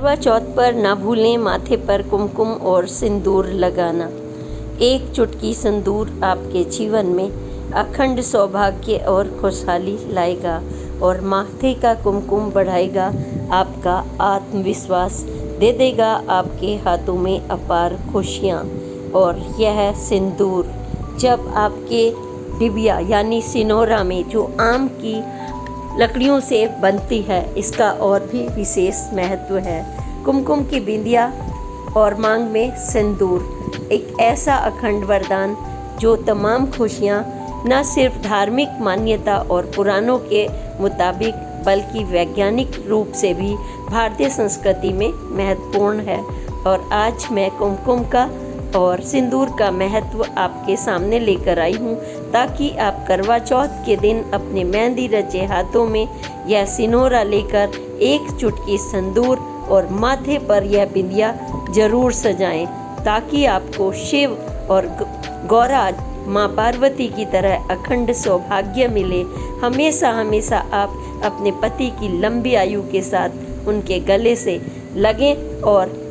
करवा चौथ पर ना भूलें माथे पर कुमकुम और सिंदूर लगाना। एक चुटकी सिंदूर आपके जीवन में अखंड सौभाग्य और खुशहाली लाएगा और माथे का कुमकुम बढ़ाएगा आपका आत्मविश्वास, दे देगा आपके हाथों में अपार खुशियाँ। और यह सिंदूर जब आपके डिबिया यानी सिनोरा में जो आम की लकड़ियों से बनती है, इसका और भी विशेष महत्व है। कुमकुम की बिंदिया और मांग में सिंदूर, एक ऐसा अखंड वरदान जो तमाम खुशियाँ न सिर्फ धार्मिक मान्यता और पुराणों के मुताबिक बल्कि वैज्ञानिक रूप से भी भारतीय संस्कृति में महत्वपूर्ण है। और आज मैं कुमकुम का और सिंदूर का महत्व आपके सामने लेकर आई हूँ, ताकि आप करवा चौथ के दिन अपने मेहंदी रचे हाथों में यह सिनोरा लेकर एक चुटकी सिंदूर और माथे पर यह बिंदिया जरूर सजाएं, ताकि आपको शिव और गौरा माँ पार्वती की तरह अखंड सौभाग्य मिले। हमेशा हमेशा आप अपने पति की लंबी आयु के साथ उनके गले से लगें और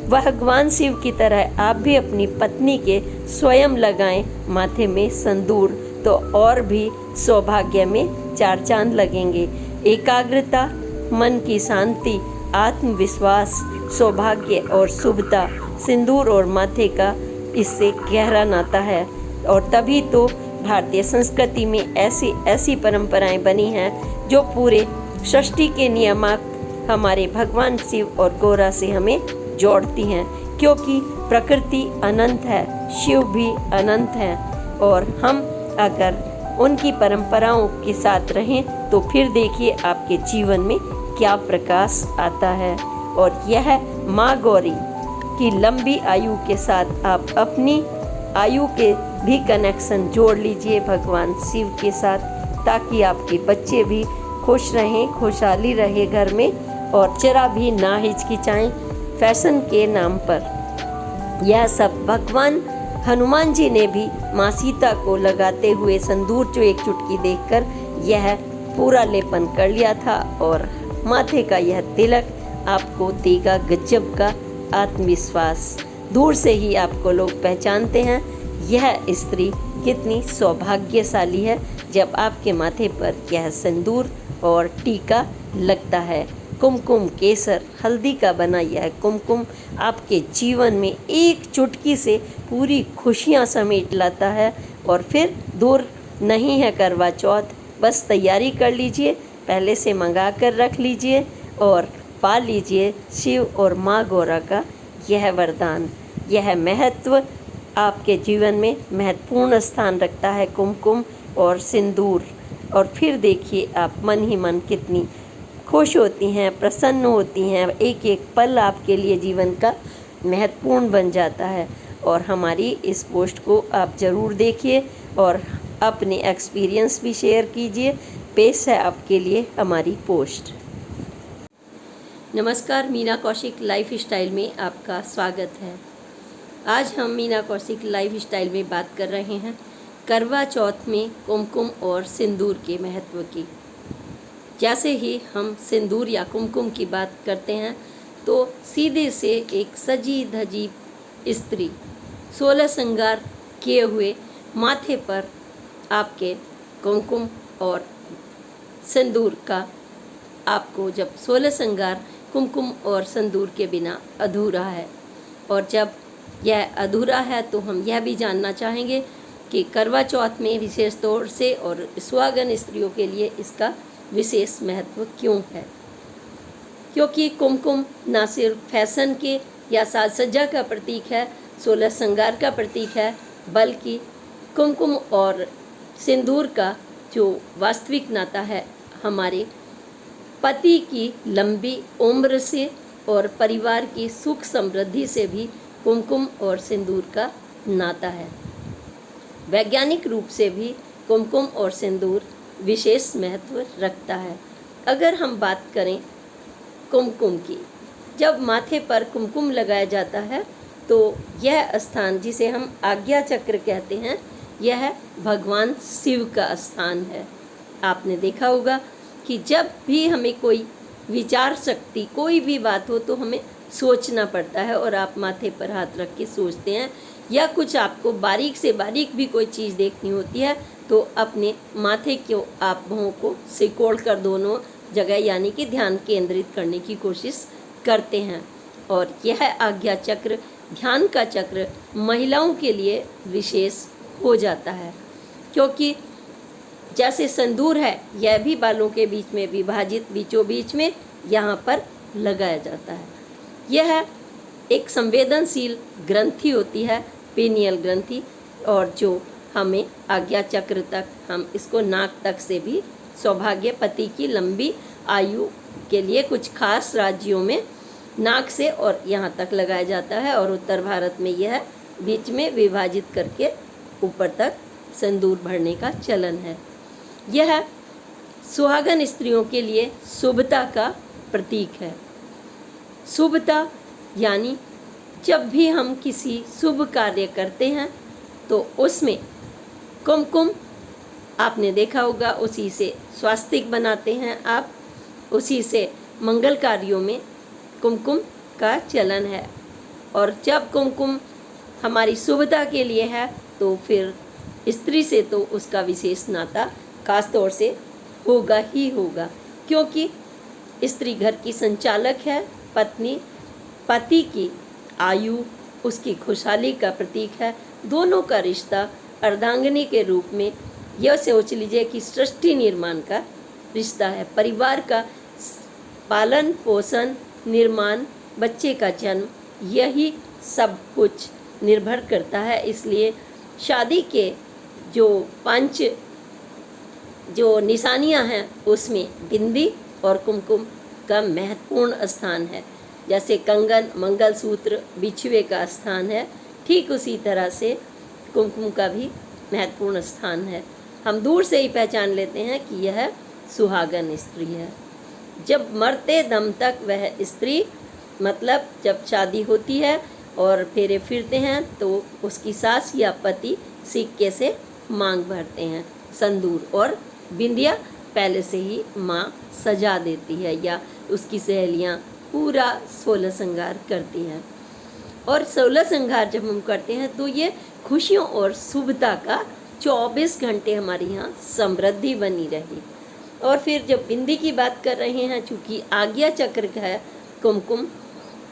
भगवान शिव की तरह आप भी अपनी पत्नी के स्वयं लगाएं माथे में सिंदूर, तो और भी सौभाग्य में चार चांद लगेंगे। एकाग्रता, मन की शांति, आत्मविश्वास, सौभाग्य और शुभता, सिंदूर और माथे का इससे गहरा नाता है। और तभी तो भारतीय संस्कृति में ऐसी परंपराएं बनी हैं जो पूरे सृष्टि के नियामक हमारे भगवान शिव और गौरा से हमें जोड़ती हैं, क्योंकि प्रकृति अनंत है, शिव भी अनंत है। और हम अगर उनकी परंपराओं के साथ रहें तो फिर देखिए आपके जीवन में क्या प्रकाश आता है। और यह माँ गौरी की लंबी आयु के साथ आप अपनी आयु के भी कनेक्शन जोड़ लीजिए भगवान शिव के साथ, ताकि आपके बच्चे भी खुश रहें, खुशहाली रहे घर में और जरा भी ना हिचकिचाएं फैशन के नाम पर। यह सब भगवान हनुमान जी ने भी माँ सीता को लगाते हुए सिंदूर जो एक चुटकी देखकर यह पूरा लेपन कर लिया था। और माथे का यह तिलक आपको देगा गजब का आत्मविश्वास। दूर से ही आपको लोग पहचानते हैं यह स्त्री कितनी सौभाग्यशाली है जब आपके माथे पर यह सिंदूर और टीका लगता है। कुमकुम केसर हल्दी का बना यह कुमकुम आपके जीवन में एक चुटकी से पूरी खुशियां समेट लाता है। और फिर दूर नहीं है करवा चौथ, बस तैयारी कर लीजिए, पहले से मंगा कर रख लीजिए और पा लीजिए शिव और माँ गौरा का यह वरदान। यह महत्व आपके जीवन में महत्वपूर्ण स्थान रखता है कुमकुम और सिंदूर। और फिर देखिए आप मन ही मन कितनी खुश होती हैं, प्रसन्न होती हैं। एक एक पल आपके लिए जीवन का महत्वपूर्ण बन जाता है। और हमारी इस पोस्ट को आप ज़रूर देखिए और अपने एक्सपीरियंस भी शेयर कीजिए। पेश है आपके लिए हमारी पोस्ट। नमस्कार, मीना कौशिक लाइफ स्टाइल में आपका स्वागत है। आज हम मीना कौशिक लाइफ स्टाइल में बात कर रहे हैं करवा चौथ में कुमकुम और सिंदूर के महत्व की। जैसे ही हम सिंदूर या कुमकुम की बात करते हैं तो सीधे से एक सजी धजी स्त्री 16 श्रृंगार किए हुए माथे पर आपके कुमकुम और सिंदूर का, आपको जब 16 श्रृंगार कुमकुम और सिंदूर के बिना अधूरा है। और जब यह अधूरा है तो हम यह भी जानना चाहेंगे कि करवा चौथ में विशेष तौर से और सुहागन स्त्रियों के लिए इसका विशेष महत्व क्यों है। क्योंकि कुमकुम ना सिर्फ फैशन के या साज सज्जा का प्रतीक है, 16 श्रृंगार का प्रतीक है, बल्कि कुमकुम और सिंदूर का जो वास्तविक नाता है हमारे पति की लंबी उम्र से और परिवार की सुख समृद्धि से भी कुमकुम और सिंदूर का नाता है। वैज्ञानिक रूप से भी कुमकुम और सिंदूर विशेष महत्व रखता है। अगर हम बात करें कुमकुम की, जब माथे पर कुमकुम लगाया जाता है तो यह स्थान जिसे हम आज्ञा चक्र कहते हैं, यह भगवान शिव का स्थान है। आपने देखा होगा कि जब भी हमें कोई विचार शक्ति, कोई भी बात हो तो हमें सोचना पड़ता है, और आप माथे पर हाथ रख के सोचते हैं, या कुछ आपको बारीक से बारीक भी कोई चीज़ देखनी होती है तो अपने माथे को आप भौं को सिकोड़ कर दोनों जगह यानी कि ध्यान केंद्रित करने की कोशिश करते हैं। और यह आज्ञा चक्र, ध्यान का चक्र महिलाओं के लिए विशेष हो जाता है, क्योंकि जैसे संदूर है यह भी बालों के बीच में विभाजित बीचों बीच में यहाँ पर लगाया जाता है। यह एक संवेदनशील ग्रंथि होती है, पीनियल ग्रंथि, और जो हमें आज्ञा चक्र तक, हम इसको नाक तक से भी सौभाग्यपति की लंबी आयु के लिए कुछ खास राज्यों में नाक से और यहाँ तक लगाया जाता है, और उत्तर भारत में यह बीच में विभाजित करके ऊपर तक संदूर भरने का चलन है। यह सुहागन स्त्रियों के लिए शुभता का प्रतीक है। शुभता यानी जब भी हम किसी शुभ कार्य करते हैं तो उसमें कुमकुम, आपने देखा होगा, उसी से स्वास्तिक बनाते हैं आप, उसी से मंगल कार्यों में कुमकुम का चलन है। और जब कुमकुम हमारी शुभता के लिए है तो फिर स्त्री से तो उसका विशेष नाता खास तौर से होगा ही होगा, क्योंकि स्त्री घर की संचालक है, पत्नी पति की आयु, उसकी खुशहाली का प्रतीक है। दोनों का रिश्ता अर्धांगिनी के रूप में, यह सोच लीजिए कि सृष्टि निर्माण का रिश्ता है। परिवार का पालन पोषण, निर्माण, बच्चे का जन्म, यही सब कुछ निर्भर करता है। इसलिए शादी के जो 5 जो निशानियां हैं उसमें बिंदी और कुमकुम का महत्वपूर्ण स्थान है। जैसे कंगन, मंगलसूत्र, बिछुए का स्थान है, ठीक उसी तरह से कुमकुम का भी महत्वपूर्ण स्थान है। हम दूर से ही पहचान लेते हैं कि यह सुहागन स्त्री है। जब मरते दम तक वह स्त्री, मतलब जब शादी होती है और फेरे फिरते हैं तो उसकी सास या पति सिक्के से मांग भरते हैं। संदूर और बिंदिया पहले से ही माँ सजा देती है, या उसकी सहेलियाँ पूरा 16 श्रृंगार करती हैं। और 16 श्रृंगार जब हम करते हैं तो ये खुशियों और शुभता का 24 घंटे हमारे यहाँ समृद्धि बनी रही। और फिर जब बिंदी की बात कर रहे हैं, चूँकि आज्ञा चक्र का है कुमकुम,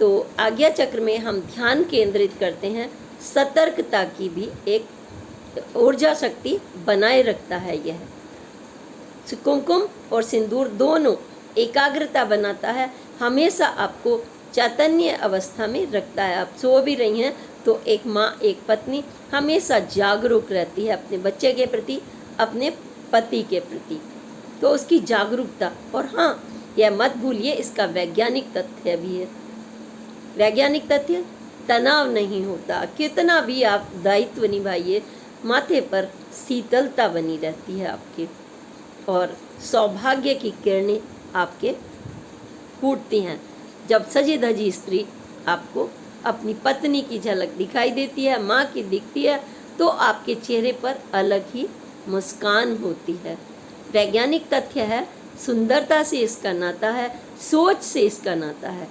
तो आज्ञा चक्र में हम ध्यान केंद्रित करते हैं, सतर्कता की भी एक ऊर्जा शक्ति बनाए रखता है। यह कुमकुम और सिंदूर दोनों एकाग्रता बनाता है, हमेशा आपको चैतन्य अवस्था में रखता है। आप सो भी रही हैं तो एक माँ, एक पत्नी हमेशा जागरूक रहती है अपने बच्चे के प्रति, अपने पति के प्रति, तो उसकी जागरूकता। और हाँ, यह मत भूलिए, इसका वैज्ञानिक तथ्य भी है। वैज्ञानिक तथ्य, तनाव नहीं होता, कितना भी आप दायित्व निभाइए, माथे पर शीतलता बनी रहती है आपके, और सौभाग्य की किरणें आपके फूटती हैं। जब सजी धजी स्त्री आपको अपनी पत्नी की झलक दिखाई देती है, माँ की दिखती है, तो आपके चेहरे पर अलग ही मुस्कान होती है। वैज्ञानिक तथ्य है, सुंदरता से इसका नाता है, सोच से इसका नाता है,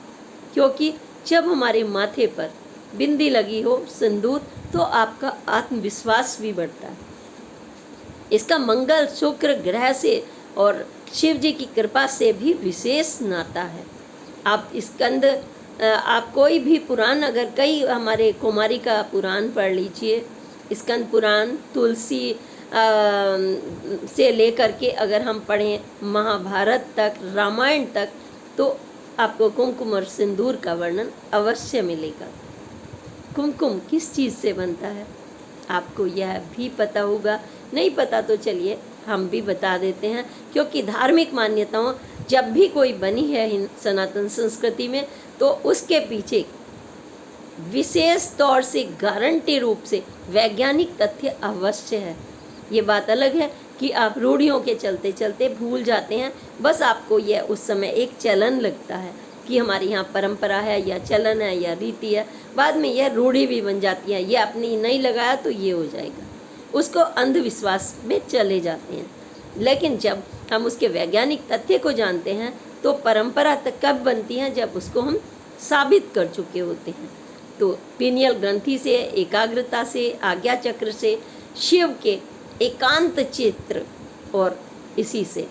क्योंकि जब हमारे माथे पर बिंदी लगी हो, सिंदूर, तो आपका आत्मविश्वास भी बढ़ता है। इसका मंगल शुक्र ग्रह से और शिव जी की कृपा से भी विशेष नाता है। आप स्कंद, आप कोई भी पुराण, अगर कई हमारे कुमारी का पुराण पढ़ लीजिए, स्कंद पुराण, तुलसी से लेकर के अगर हम पढ़ें महाभारत तक, रामायण तक, तो आपको कुमकुम और सिंदूर का वर्णन अवश्य मिलेगा। कुमकुम किस चीज़ से बनता है आपको यह भी पता होगा, नहीं पता तो चलिए हम भी बता देते हैं, क्योंकि धार्मिक मान्यताओं जब भी कोई बनी है सनातन संस्कृति में, तो उसके पीछे विशेष तौर से गारंटी रूप से वैज्ञानिक तथ्य अवश्य है। ये बात अलग है कि आप रूढ़ियों के चलते चलते भूल जाते हैं, बस आपको यह उस समय एक चलन लगता है कि हमारे यहाँ परंपरा है या चलन है या रीति है, बाद में यह रूढ़ी भी बन जाती है। ये आपने नहीं लगाया तो ये हो जाएगा, उसको अंधविश्वास में चले जाते हैं। लेकिन जब हम उसके वैज्ञानिक तथ्य को जानते हैं तो परंपरा तक कब बनती है? जब उसको हम साबित कर चुके होते हैं। तो पीनियल ग्रंथि से, एकाग्रता से, आज्ञा चक्र से, शिव के एकांत चित्र और इसी से,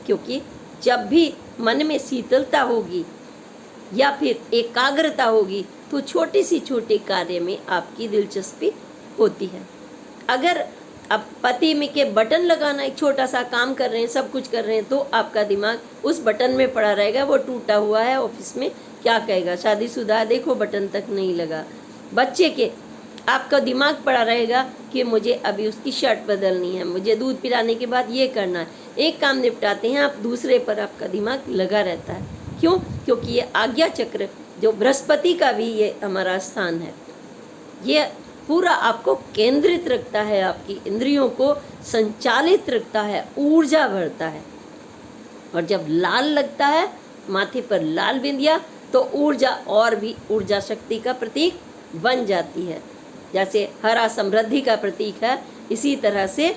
क्योंकि जब भी मन में शीतलता होगी या फिर एकाग्रता होगी तो छोटे से छोटे कार्य में आपकी दिलचस्पी होती है। अगर आप पति में के बटन लगाना, एक छोटा सा काम कर रहे हैं, सब कुछ कर रहे हैं, तो आपका दिमाग उस बटन में पड़ा रहेगा। वो टूटा हुआ है, ऑफिस में क्या कहेगा, शादीशुदा देखो बटन तक नहीं लगा। बच्चे के आपका दिमाग पड़ा रहेगा कि मुझे अभी उसकी शर्ट बदलनी है, मुझे दूध पिलाने के बाद ये करना है। एक काम निपटाते हैं आप, दूसरे पर आपका दिमाग लगा रहता है। क्यों? क्योंकि ये आज्ञा चक्र जो बृहस्पति का भी ये हमारा स्थान है, ये पूरा आपको केंद्रित रखता है, आपकी इंद्रियों को संचालित रखता है, ऊर्जा भरता है। और जब लाल लगता है माथे पर लाल बिंदिया, तो ऊर्जा और भी ऊर्जा शक्ति का प्रतीक बन जाती है। जैसे हरा समृद्धि का प्रतीक है, इसी तरह से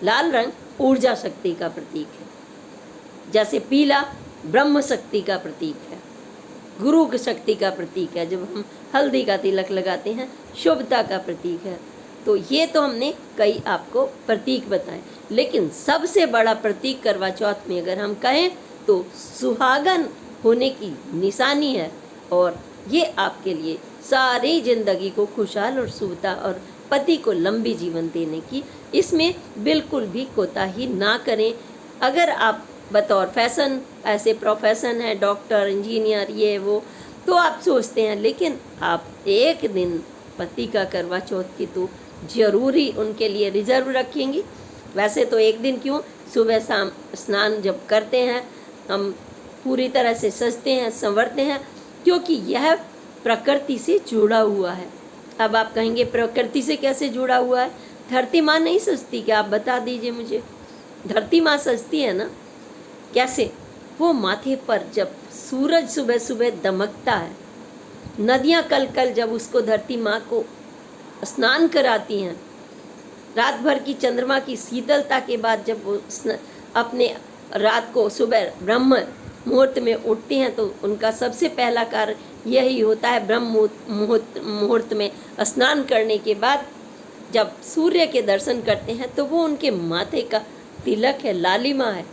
लाल रंग ऊर्जा शक्ति का प्रतीक है। जैसे पीला ब्रह्म शक्ति का प्रतीक है, गुरु की शक्ति का प्रतीक है। जब हम हल्दी का तिलक लगाते हैं, शुभता का प्रतीक है। तो ये तो हमने कई आपको प्रतीक बताए, लेकिन सबसे बड़ा प्रतीक करवा चौथ में अगर हम कहें तो सुहागन होने की निशानी है। और ये आपके लिए सारी जिंदगी को खुशहाल और शुभता और पति को लंबी जीवन देने की, इसमें बिल्कुल भी कोताही ना करें। अगर आप बतौर फैशन, ऐसे प्रोफेशन है डॉक्टर, इंजीनियर, ये वो, तो आप सोचते हैं, लेकिन आप एक दिन पति का करवा चौथ की तो जरूरी उनके लिए रिजर्व रखेंगी। वैसे तो एक दिन क्यों, सुबह शाम स्नान जब करते हैं हम पूरी तरह से सजते हैं, संवरते हैं, क्योंकि यह प्रकृति से जुड़ा हुआ है। अब आप कहेंगे प्रकृति से कैसे जुड़ा हुआ है? धरती माँ नहीं सजती क्या? आप बता दीजिए मुझे। धरती माँ सजती है ना, कैसे? वो माथे पर जब सूरज सुबह सुबह दमकता है, नदियाँ कल कल जब उसको धरती माँ को स्नान कराती हैं, रात भर की चंद्रमा की शीतलता के बाद जब वो अपने रात को सुबह ब्रह्म मुहूर्त में उठती हैं, तो उनका सबसे पहला कार्य यही होता है। ब्रह्म मुहूर्त में स्नान करने के बाद जब सूर्य के दर्शन करते हैं, तो वो उनके माथे का तिलक है, लालिमा है,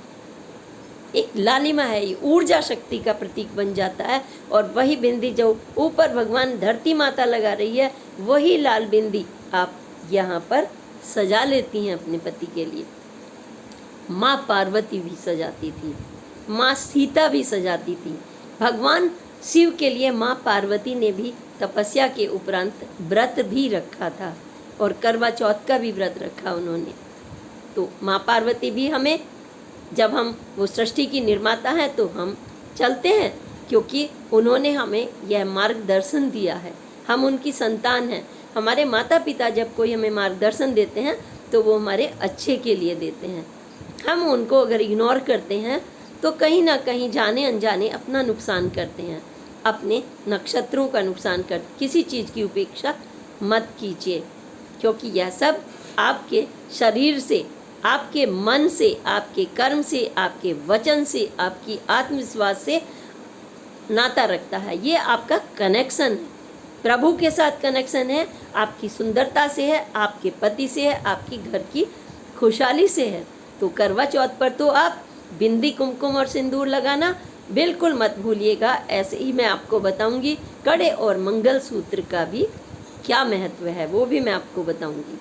एक लालिमा है, ये ऊर्जा शक्ति का प्रतीक बन जाता है। और वही बिंदी जो ऊपर भगवान धरती माता लगा रही है, वही लाल बिंदी आप यहाँ पर सजा लेती हैं अपने पति के लिए। माँ पार्वती भी सजाती थी, माँ सीता भी सजाती थी। भगवान शिव के लिए माँ पार्वती ने भी तपस्या के उपरांत व्रत भी रखा था, और करवा चौथ का भी व्रत रखा उन्होंने। तो माँ पार्वती भी हमें, जब हम वो सृष्टि की निर्माता हैं, तो हम चलते हैं, क्योंकि उन्होंने हमें यह मार्गदर्शन दिया है। हम उनकी संतान हैं। हमारे माता पिता जब कोई हमें मार्गदर्शन देते हैं, तो वो हमारे अच्छे के लिए देते हैं। हम उनको अगर इग्नोर करते हैं, तो कहीं ना कहीं जाने अनजाने अपना नुकसान करते हैं, अपने नक्षत्रों का नुकसान कर। किसी चीज़ की उपेक्षा मत कीजिए, क्योंकि यह सब आपके शरीर से, आपके मन से, आपके कर्म से, आपके वचन से, आपकी आत्मविश्वास से नाता रखता है। ये आपका कनेक्शन है, प्रभु के साथ कनेक्शन है, आपकी सुंदरता से है, आपके पति से है, आपकी घर की खुशहाली से है। तो करवा चौथ पर तो आप बिंदी, कुमकुम और सिंदूर लगाना बिल्कुल मत भूलिएगा। ऐसे ही मैं आपको बताऊंगी कड़े और मंगलसूत्र का भी क्या महत्व है, वो भी मैं आपको बताऊंगी।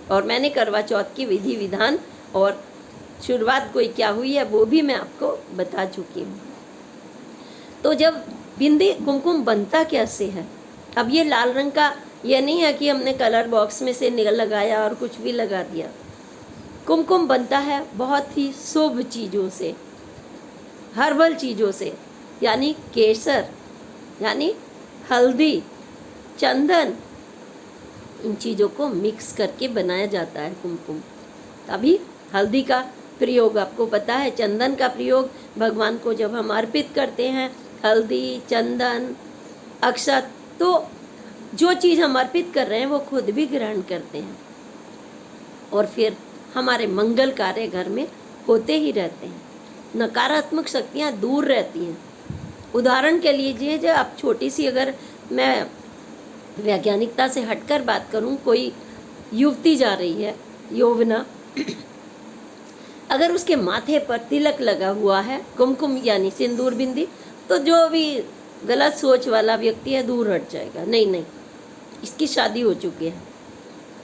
और मैंने करवा चौथ की विधि विधान और शुरुआत कोई क्या हुई है, वो भी मैं आपको बता चुकी हूँ। तो जब बिंदी कुमकुम बनता कैसे है? अब ये लाल रंग का ये नहीं है कि हमने कलर बॉक्स में से निकल लगाया और कुछ भी लगा दिया। कुमकुम बनता है बहुत ही शुभ चीज़ों से, हर्बल चीज़ों से, यानी केसर, यानी हल्दी, चंदन, इन चीज़ों को मिक्स करके बनाया जाता है कुमकुम। तभी हल्दी का प्रयोग आपको पता है, चंदन का प्रयोग भगवान को जब हम अर्पित करते हैं, हल्दी, चंदन, अक्षत, तो जो चीज़ हम अर्पित कर रहे हैं वो खुद भी ग्रहण करते हैं, और फिर हमारे मंगल कार्य घर में होते ही रहते हैं। नकारात्मक शक्तियाँ दूर रहती हैं। उदाहरण के लिए जो आप छोटी सी, अगर मैं वैज्ञानिकता से हटकर बात करूं, कोई युवती जा रही है, यौवना, अगर उसके माथे पर तिलक लगा हुआ है, कुमकुम यानी सिंदूर बिंदी, तो जो भी गलत सोच वाला व्यक्ति है दूर हट जाएगा। नहीं नहीं, इसकी शादी हो चुकी है,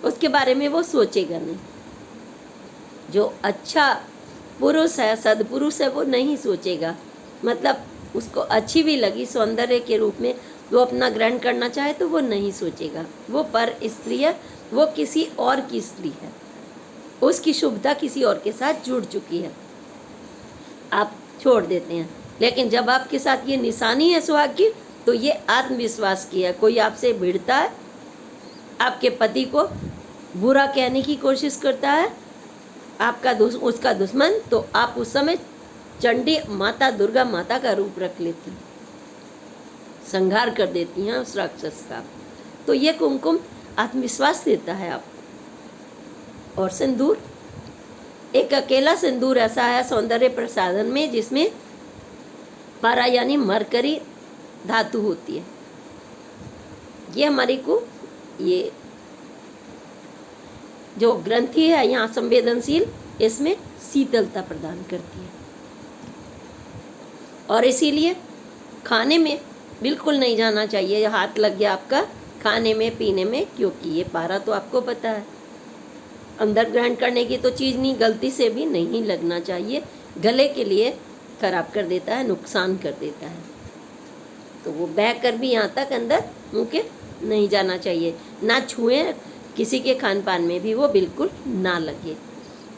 उसके बारे में वो सोचेगा नहीं। जो अच्छा पुरुष है, सदपुरुष है, वो नहीं सोचेगा। मतलब उसको अच्छी भी लगी सौंदर्य के रूप में, वो अपना ग्रहण करना चाहे तो वो नहीं सोचेगा। वो पर स्त्री है, वो किसी और की स्त्री है, उसकी शुभता किसी और के साथ जुड़ चुकी है, आप छोड़ देते हैं। लेकिन जब आपके साथ ये निशानी है सुहाग की, तो ये आत्मविश्वास की है। कोई आपसे भिड़ता है, आपके पति को बुरा कहने की कोशिश करता है, आपका उसका दुश्मन, तो आप उस समय चंडी माता, दुर्गा माता का रूप रख लेती हैं, संहार कर देती हैं उस राक्षस का। तो ये कुमकुम आत्मविश्वास देता है आपको। और सिंदूर, एक अकेला सिंदूर ऐसा है सौंदर्य प्रसाधन में जिसमें पारा यानी मरकरी धातु होती है। ये हमारी को, ये जो ग्रंथि है यहाँ संवेदनशील, इसमें शीतलता प्रदान करती है। और इसीलिए खाने में बिल्कुल नहीं जाना चाहिए, हाथ लग गया आपका खाने में पीने में, क्योंकि ये पारा तो आपको पता है अंदर ग्रहण करने की तो चीज़ नहीं, गलती से भी नहीं लगना चाहिए। गले के लिए खराब कर देता है, नुकसान कर देता है। तो वो बह कर भी यहाँ तक अंदर मुँह के नहीं जाना चाहिए। ना छुएं, किसी के खान पान में भी वो बिल्कुल ना लगे।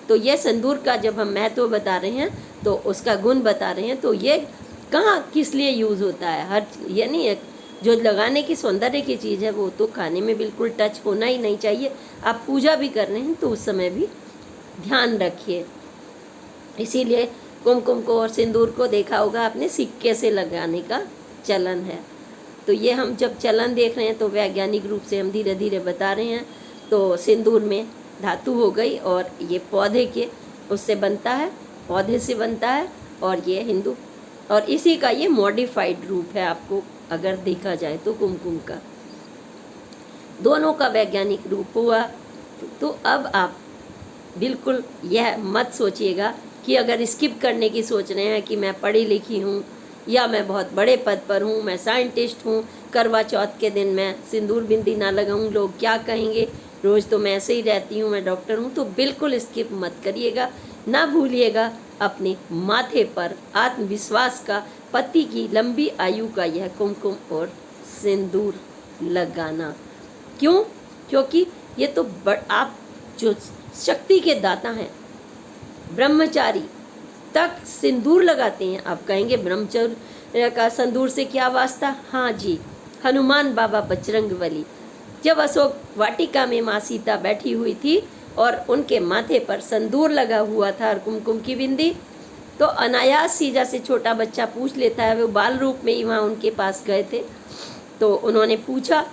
तो ये सिंदूर का जब हम महत्व बता रहे हैं, तो उसका गुण बता रहे हैं, तो ये कहाँ किस लिए यूज़ होता है, हर ये नहीं है। जो लगाने की सौंदर्य की चीज़ है वो तो खाने में बिल्कुल टच होना ही नहीं चाहिए। आप पूजा भी कर रहे हैं तो उस समय भी ध्यान रखिए। इसीलिए कुमकुम को और सिंदूर को देखा होगा आपने, सिक्के से लगाने का चलन है। तो ये हम जब चलन देख रहे हैं तो वैज्ञानिक रूप से हम धीरे धीरे बता रहे हैं। तो सिंदूर में धातु हो गई, और ये पौधे के उससे बनता है, पौधे से बनता है, और ये हिंदू, और इसी का ये मॉडिफाइड रूप है। आपको अगर देखा जाए तो कुमकुम का दोनों का वैज्ञानिक रूप हुआ। तो अब आप बिल्कुल यह मत सोचिएगा कि अगर स्किप करने की सोच रहे हैं कि मैं पढ़ी लिखी हूँ या मैं बहुत बड़े पद पर हूँ, मैं साइंटिस्ट हूँ, करवा चौथ के दिन मैं सिंदूर बिंदी ना लगाऊँ, लोग क्या कहेंगे, रोज़ तो मैं ऐसे ही रहती हूँ, मैं डॉक्टर हूँ, तो बिल्कुल स्किप मत करिएगा। ना भूलिएगा अपने माथे पर आत्मविश्वास का, पति की लंबी आयु का यह कुमकुम और सिंदूर लगाना। क्यों? क्योंकि ये तो आप जो शक्ति के दाता हैं, ब्रह्मचारी तक सिंदूर लगाते हैं। आप कहेंगे ब्रह्मचर्य का सिंदूर से क्या वास्ता? हाँ जी, हनुमान बाबा बजरंगबली जब अशोक वाटिका में माँ सीता बैठी हुई थी और उनके माथे पर सिंदूर लगा हुआ था और कुमकुम की बिंदी, तो अनायास ही जैसे छोटा बच्चा पूछ लेता है, वो बाल रूप में ही वहाँ उनके पास गए थे। तो उन्होंने पूछा,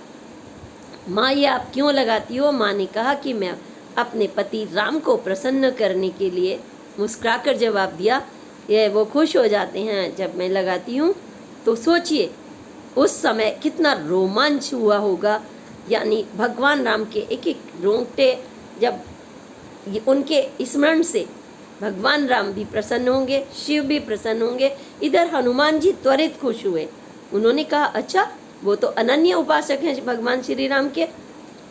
माँ ये आप क्यों लगाती हो? माँ ने कहा कि मैं अपने पति राम को प्रसन्न करने के लिए। मुस्कुराकर जवाब दिया। ये वो खुश हो जाते हैं जब मैं लगाती हूँ। तो सोचिए उस समय कितना रोमांच हुआ होगा, यानी भगवान राम के एक एक रोंगटे, जब उनके स्मरण से भगवान राम भी प्रसन्न होंगे, शिव भी प्रसन्न होंगे। इधर हनुमान जी त्वरित खुश हुए। उन्होंने कहा, अच्छा वो तो अनन्य उपासक हैं भगवान श्री राम के।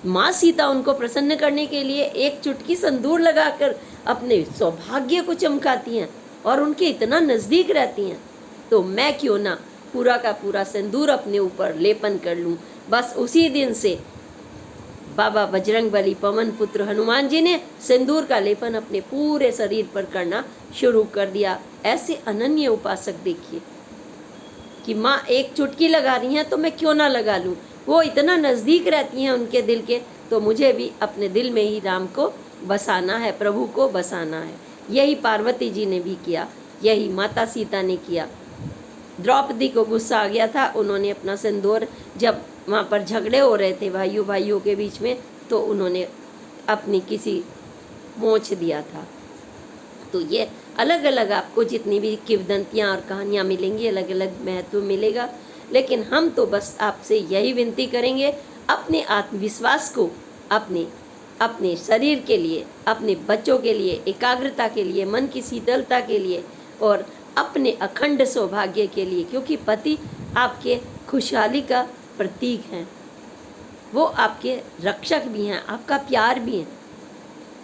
माँ सीता उनको प्रसन्न करने के लिए एक चुटकी सिंदूर लगाकर अपने सौभाग्य को चमकाती हैं और उनके इतना नज़दीक रहती हैं, तो मैं क्यों ना पूरा का पूरा सिंदूर अपने ऊपर लेपन कर लूँ। बस उसी दिन से बाबा बजरंगबली पवन पुत्र हनुमान जी ने सिंदूर का लेपन अपने पूरे शरीर पर करना शुरू कर दिया। ऐसे अनन्य उपासक देखिए कि माँ एक चुटकी लगा रही हैं तो मैं क्यों ना लगा लूँ। वो इतना नज़दीक रहती हैं उनके दिल के, तो मुझे भी अपने दिल में ही राम को बसाना है, प्रभु को बसाना है। यही पार्वती जी ने भी किया, यही माता सीता ने किया। द्रौपदी को गुस्सा आ गया था, उन्होंने अपना सिंदूर, जब वहाँ पर झगड़े हो रहे थे भाइयों के बीच में, तो उन्होंने अपनी किसी पोंछ दिया था। तो ये अलग अलग आपको जितनी भी किंवदंतियाँ और कहानियाँ मिलेंगी, अलग अलग महत्व मिलेगा। लेकिन हम तो बस आपसे यही विनती करेंगे, अपने आत्मविश्वास को अपने अपने शरीर के लिए, अपने बच्चों के लिए, एकाग्रता के लिए, मन की शीतलता के लिए और अपने अखंड सौभाग्य के लिए, क्योंकि पति आपके खुशहाली का प्रतीक हैं, वो आपके रक्षक भी हैं, आपका प्यार भी हैं।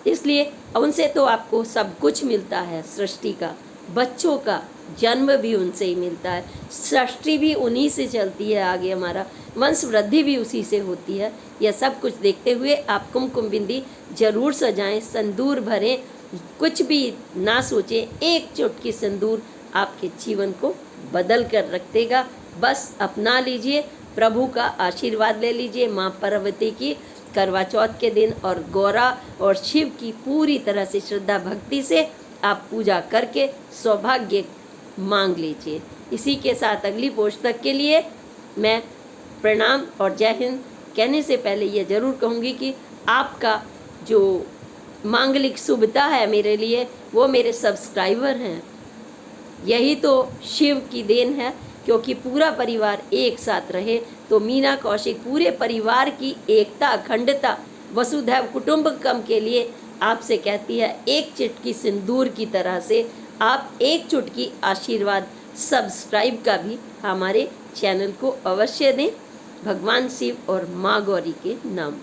इसलिए उनसे तो आपको सब कुछ मिलता है सृष्टि का, बच्चों का जन्म भी उनसे ही मिलता है, सृष्टि भी उन्हीं से चलती है, आगे हमारा वंश वृद्धि भी उसी से होती है। यह सब कुछ देखते हुए आप कुमकुम बिंदी जरूर सजाएं, संदूर भरें, कुछ भी ना सोचें, एक चुटकी सिंदूर आपके जीवन को बदल कर रख देगा। बस अपना लीजिए, प्रभु का आशीर्वाद ले लीजिए, माँ पार्वती की करवा चौथ के दिन और गौरा और शिव की पूरी तरह से श्रद्धा भक्ति से आप पूजा करके सौभाग्य मांग लीजिए। इसी के साथ अगली पोस्ट तक के लिए मैं प्रणाम और जय हिंद कहने से पहले ये ज़रूर कहूँगी कि आपका जो मांगलिक शुभता है मेरे लिए, वो मेरे सब्सक्राइबर हैं। यही तो शिव की देन है, क्योंकि पूरा परिवार एक साथ रहे तो मीना कौशिक पूरे परिवार की एकता, अखंडता, वसुधैव कुटुंबकम के लिए आपसे कहती है, एक चुटकी सिंदूर की तरह से आप एक चुटकी आशीर्वाद सब्सक्राइब का भी हमारे चैनल को अवश्य दें, भगवान शिव और माँ गौरी के नाम।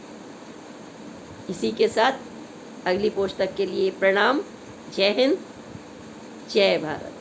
इसी के साथ अगली पोस्ट तक के लिए प्रणाम, जय हिंद, जय भारत।